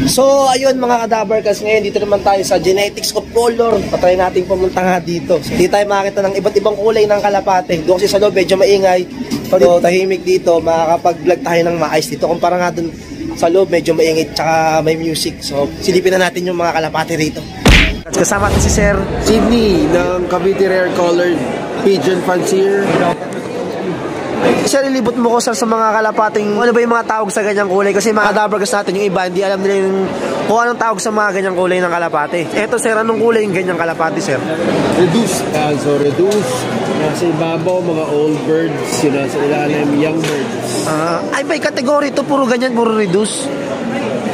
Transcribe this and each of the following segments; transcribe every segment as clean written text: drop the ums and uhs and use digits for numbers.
So, ayun mga kadabarkas, ngayon dito naman tayo sa Genetics of Color. Patry natin pumunta nga dito. So, hindi tayo makakita ng iba't ibang kulay ng kalapate. Doon kasi sa loob, medyo maingay. So, tahimik dito, makakapag-vlog tayo ng maayos dito. Kumpara nga dun sa loob, medyo maingay, tsaka may music. So, silipin na natin yung mga kalapate rito. Kasama natin si Sir Sydney ng Cavite Rare Colored Pigeon Fancier. Sir, ilibot mo ko sir sa mga kalapating, ano ba yung mga tawag sa ganyang kulay? Kasi mga kadabarkas natin, yung iba, hindi alam nila yung kung anong tawag sa mga ganyang kulay ng kalapate. Eto sir, anong kulay yung ganyang kalapate sir? Reduced. So reduced. Nasa ibabaw, mga old birds. Yun nasa ilalim, young birds. Ay ba, kategory to, puro ganyan, puro reduce.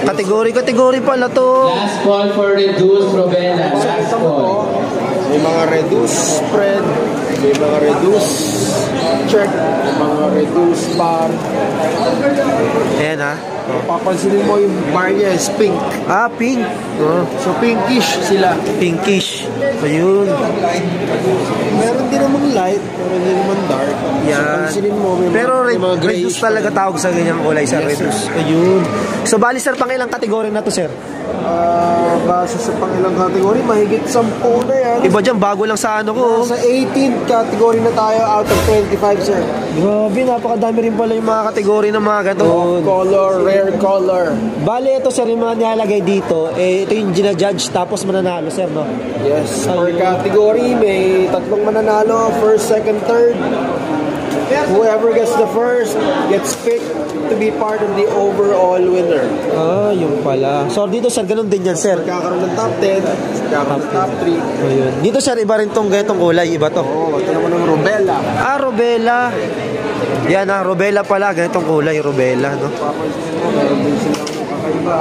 Kategory pala to. Last call for reduced, Robena. Last call. May mga reduced spread, may mga reduced check, may mga reduced bar. Ayan ha. Papansinin mo yung bar niya is pink. Pink. So pinkish sila. Pinkish. Ayun. Meron din namang light, meron din naman dark. Yan. So pansinin mo, may pero mga reduce talaga tawag sa ganyang kulay sir. Yes, reduce. Ayun. So bali sir, pang ilang kategory na to sir? Base sa pangilang kategory, mahigit 10 na yan. Iba dyan, bago lang sa ano ko. Sa 18th category na tayo out of 25 sir. Grabe, napakadami rin pala yung mga kategory ng mga ganito. Color, rare color. Bali, ito sir, yung mga nilalagay dito, ito yung ginajudge tapos mananalo sir, no? Yes, per category, may 3 mananalo, first, second, third. Whoever gets the first gets picked to be part of the overall winner. Yung pala. So dito sir, ganun din yan sir. Kakaroon ng top 10, kakaroon ng top 3. Ayun. Dito sir, iba rin tong ganitong kulay, iba to. Ito naman ng Robella. Robella. Yan Robella pala, ganitong kulay, Robella, no? Papansin mo, meron din silang kakaiba,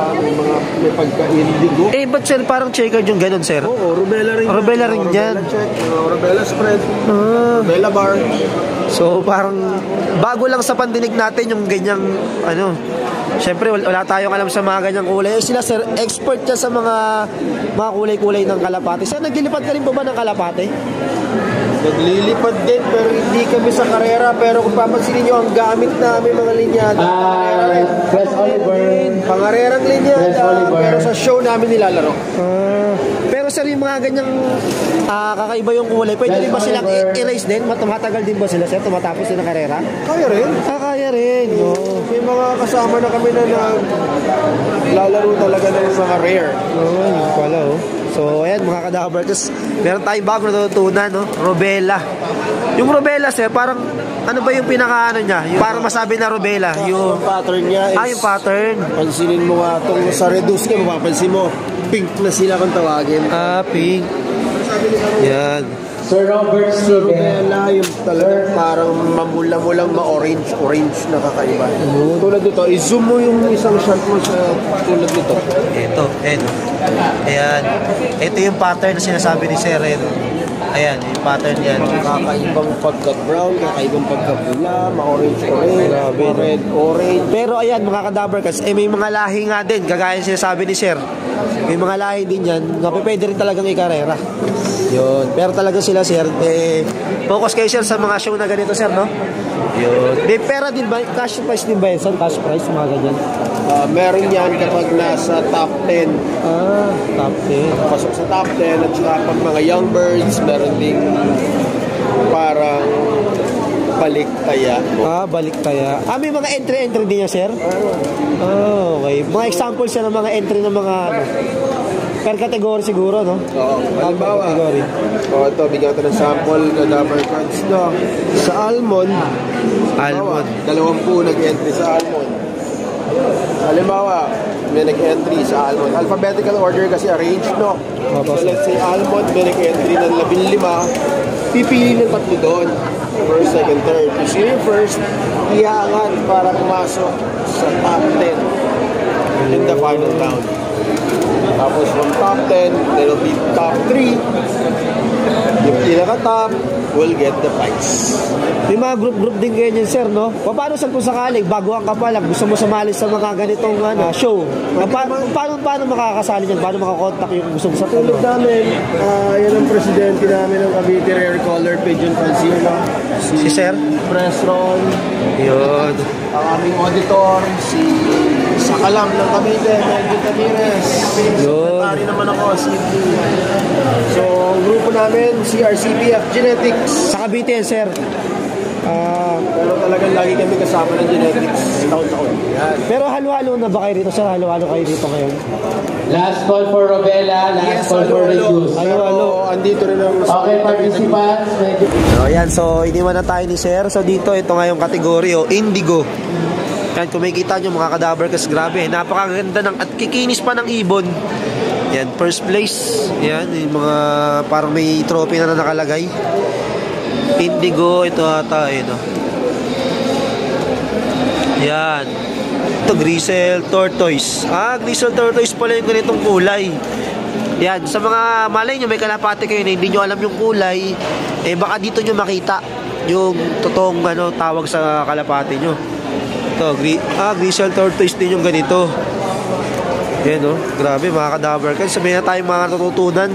may pagka-indigo. Ba't sir, parang checkered yung ganun sir? Oo, Robella rin. Robella rin yan. Robella check, Robella spread, Robella bar. So parang bago lang sa pandinig natin yung ganyang ano. Syempre wala tayong alam sa mga ganyang kulay. Sila sir, expert ka sa mga kulay-kulay ng kalapate. Sir, naglilipad ka rin po ba ng kalapate? Naglilipad din pero hindi kami sa karera. Pero kung papansinin nyo, ang gamit namin mga linyada, Press Oliver. pangarerang linyada, pero sa show namin nilalaro. Pero sir, yung mga ganyang kakaiba yung kulay, pwede rin ba silang erase din? Tumatagal din ba sila sir? Tumatapos din ang karera? Kaya rin. Kaya rin. May mga kasama na kami na naglalaro talaga ng mga rare. Yun pala So ayan mga kadabarkas, meron tayong bago natutunan, no? Robella. Yung Robella sir, parang ano ba yung pinaka-ano niya? Yung parang masabi na Robella, yung pattern niya is... yung pattern. Pansinin mo nga itong sa reduce ka, mapapansin mo, pink na sila kung tawagin. Pink. Yan. Sir Robert Steven. Robella, yung talagang parang mamula-mulang ma-orange na kakaiba. Tulad nito, i-zoom mo yung isang shot mo sa tulad nito. Ito. Ayan. Ito yung pattern na sinasabi ni Sir. Ayan, yung pattern yan. Kakaibang pagka-brown, kakaibang pagka-pula, ma-orange, red, orange. Pero ayan mga kadabarkas, may mga lahi nga din, kagaya sinasabi ni Sir. May mga lahi din yan, na pwede rin talagang ikarera. Yun. Pero talaga sila sir, focus kayo sir sa mga show na ganito sir, no? Yun. May pera din ba? Cash price din ba yun sir? Cash price, mga ganyan? Meron yan kapag nasa top 10. Top 10. Pasok sa top 10 at saka pag mga young birds, meron ding parang baliktaya. Baliktaya. May mga entry din yan sir? Okay. Mga example sir ng mga entry ng mga per category siguro, no? Oo. Halimbawa, ito, bigyan ko ng sample na number cards, no? Sa almond, 20 nag-entry sa almond. Halimbawa, may nag-entry sa almond. Alphabetical order kasi arranged, no? So let's say almond, may nag-entry ng 15, pipili ng 3 doon. First, second, third. Kung sino yung first, iaangat para pumasok sa top 10 in the final round. Tapos from top 10, there will be top 3. Yung pinaka-top will get the prize. May mga group din ganyan sir, no? Paano sir kung sakaling baguhan ka pa lang, gusto mo sumali sa mga ganitong show? Paano makakasali dyan? Paano makakontak yung gusto mo sa tulog namin? Yan ang presidente namin ng Cavite Rare Colored Pigeon Fancier, no? Si Sir? Press Ron. Yun. Ang aming auditor, si Sa Kalam ng Cavite, Melvin Ramirez. Secretary naman ako, CP. So, ang grupo namin, CRCPF Genetics. Sa Cavite yan, sir. Pero talagang lagi kami kasama ng genetics. Taon-taon. Yan. Pero halo-halo na ba kayo rito, sir? Halo-halo kayo dito ngayon? Last call for Robella, last call for reduce. Halo-halo. Andito rin ang... Okay, participants. So, yan. So, iniwan na tayo ni sir. So, dito, ito nga yung kategory, Indigo. Yan, kung makikita nyo, mga kadabarkas, grabe. Napakaganda ng, at kikinis pa ng ibon. Yan, first place. Yan, yung mga, parang may trophy na nakalagay. Indigo, ito ata, no? Yan. Ito, Grisel Tortoise. Grisel Tortoise pala yung ganitong kulay. Yan, sa mga malay nyo, may kalapate kayo na hindi nyo alam yung kulay, baka dito nyo makita yung totoong tawag sa kalapate nyo. Ito, Grisel Tortoise din yung ganito. Yan, no? Grabe, mga kadabar. Kasi sabihin na tayong mga natututunan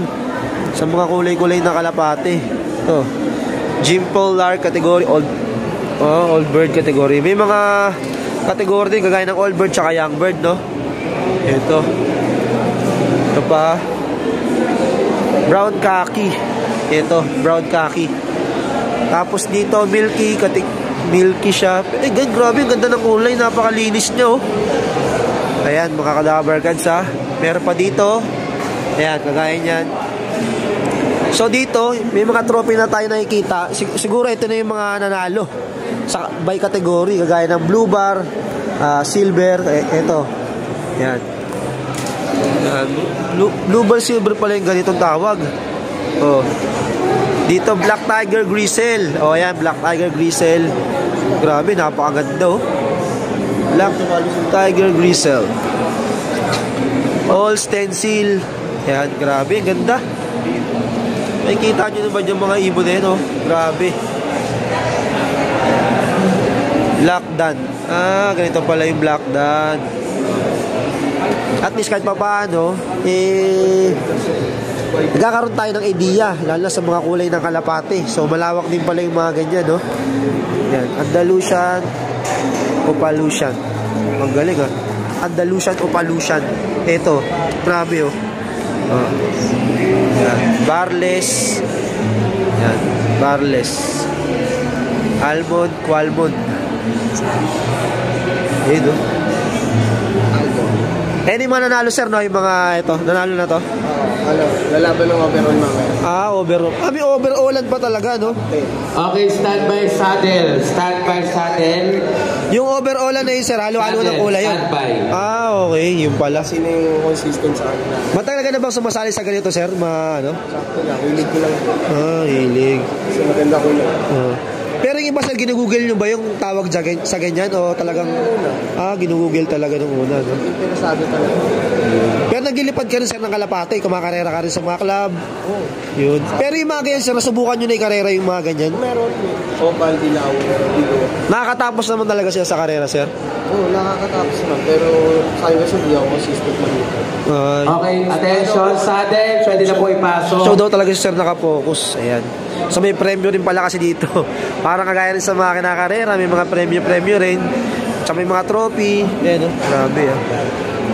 sa mga kulay-kulay na kalapate. Ito, Jim Polar category, old bird category. May mga category din kagaya ng old bird tsaka young bird, no? Ito pa, brown khaki. Ito, brown khaki. Tapos dito, milky siya. Grabe, ang ganda ng kulay, napakalinis niya, oh. Ayan, mga kadabar cards, ha. Meron pa dito. Ayan, kagaya niyan. So dito, may mga trophy na tayo nakikita. Siguro ito na yung mga nanalo sa by category, kagaya ng blue bar, silver, ito. Yan. Blue bar, silver pala yung ganitong tawag. Oh. Dito, Black Tiger Grisel. Oh, yan, Black Tiger Grisel. Grabe, napakaganda, oh. Black Tiger Grisel. All stencil. Yan, grabe, ganda. Nakikita nyo naman yung mga ibon na yun, oh. Grabe. Black Dan. Ganito pala yung Black Dan. At least kahit pa paano, nagkakaroon tayo ng idea, lalo sa mga kulay ng kalapate. So, malawak din pala yung mga ganyan, no? Yan. Andalusian, Opalusian. Ang galing, ha? Andalusian, Opalusian. Ito. Grabe, oh. Yan. Barles. Yan. Barles. Almond, Qualmond. Ayun, oh. Any mga nanalo, sir, no? Yung mga ito, nanalo na to? Lalaban ng overall mamaya. Overall. May overallan pa talaga, no? Okay, stand by saddle. Stand by saddle. Yung overallan na yun, sir, halo-halo ng kulay yun. Stand by. Okay, yun pala. Sino yung consistent sa kanila? Matagal ka na bang sumasali sa ganito, sir? Sakto lang, hilig ko lang. Hilig. Kasi maganda ko lang. Pero yung iba, sir, ginugugel nyo ba yung tawag sa ganyan? O talagang, ginugugel talaga nung una, no? Interesado talaga. Pero nagilipad ka rin, sir, ng kalapate, kumakarera ka rin sa mga club. Yun. Pero yung mga ganyan, sir, nasubukan nyo na yung karera yung mga ganyan? Meron. Opal, Dilaw, Bigo. Nakakatapos naman talaga siya sa karera, sir? Nakakatapos naman. Pero sayo kasi hindi ako consistent mag-ito. Okay, attention, saddle. Pwede na po ipasok. So daw talaga si sir nakafocus. Ayan. So may premyo rin pala kasi dito. Parang kagaya rin sa mga kinakarera, may mga premyo rin. Tsaka may mga trophy. Ayan, oh. Grabe, ah.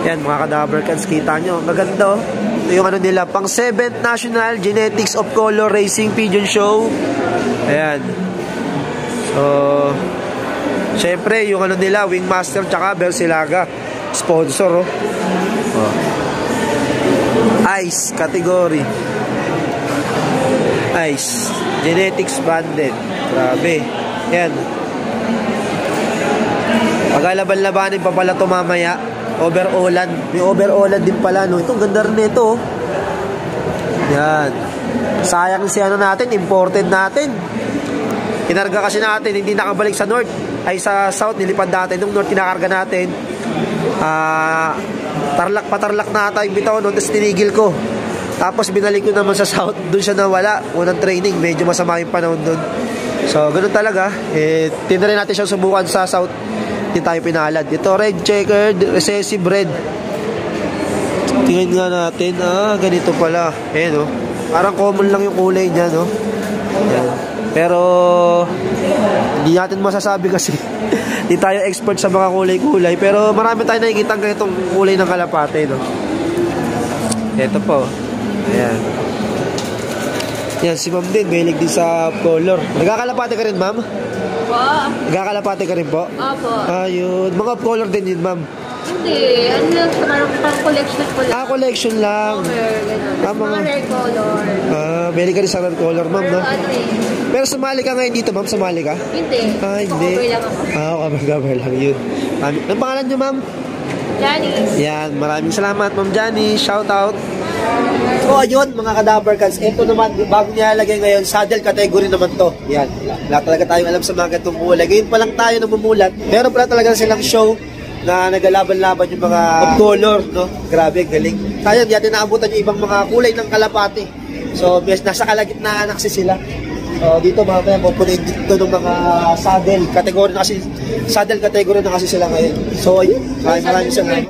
Ayan, mga kadabar cards, kita nyo. Maganda, oh. Ito yung nila, pang 7th National Genetics of Color Racing Pigeon Show. Ayan. So, syempre, yung nila, Wingmaster tsaka Bersilaga. Sponsor, oh. Ice category. Ice. Genetics banded. Grabe. Yan. Pagalaban-labanin pa pala ito mamaya. Overallan. May overallan din pala, no? Ito, ganda rin ito. Yan. Sayang si natin, imported natin. Kinarga kasi natin, hindi nakabalik sa north. Ay sa south, nilipad natin. Nung north, kinakarga natin. Patarlak na ata yung bitaw noon, tapos tinigil ko. Tapos binalik ko naman sa south, doon siya nawala. Unang training, medyo masama yung panahon doon. So, ganun talaga. Tinry natin siyang subukan sa south. Hindi tayo pinalad. Ito, red checkered, recessive red. Tingnan nga natin. Ganito pala. Ayan, oh. Parang common lang yung kulay niya, no? Ayan. Pero Hindi natin masasabi kasi hindi tayo expert sa mga kulay-kulay. Pero marami tayo nakikita ganitong kulay ng kalapate, no? Ito po. Ayan. Yan, si ma'am din, mahilig din sa color. Nagkakalapate ka rin, ma'am? Po? Nagkakalapate ka rin po? Opo. Ayun. Mga color din yun, ma'am. Hindi. Ano lang, parang collection ko lang. Collection lang. Mga rare color. Mahilig ka rin sa rare color, ma'am, no? Ano eh. Pero sumali ka ngayon dito, ma'am? Sumali ka? Hindi. Hindi. Cover lang ako. Cover lang yun. Ang pangalan nyo, ma'am? Janice. Yan, maraming salamat, Ma'am Janice. Shout out. So, ayun, mga Kadaver Cats. Ito naman, bago nilalagay ngayon, saddle category naman to. Yan. Wala talaga tayong alam sa mga ganitong kulay. Ngayon pa lang tayo namumulat. Meron pala talaga silang show na nagalaban-laban yung mga color, no? Grabe, galing. Tayo, hindi natin naabutan yung ibang mga kulay ng kalapate. So, nasa kalagitnaan na kasi sila. Dito mga pupunin dito ng mga saddle category na kasi sila ngayon. So, ayun. Maraming salamat.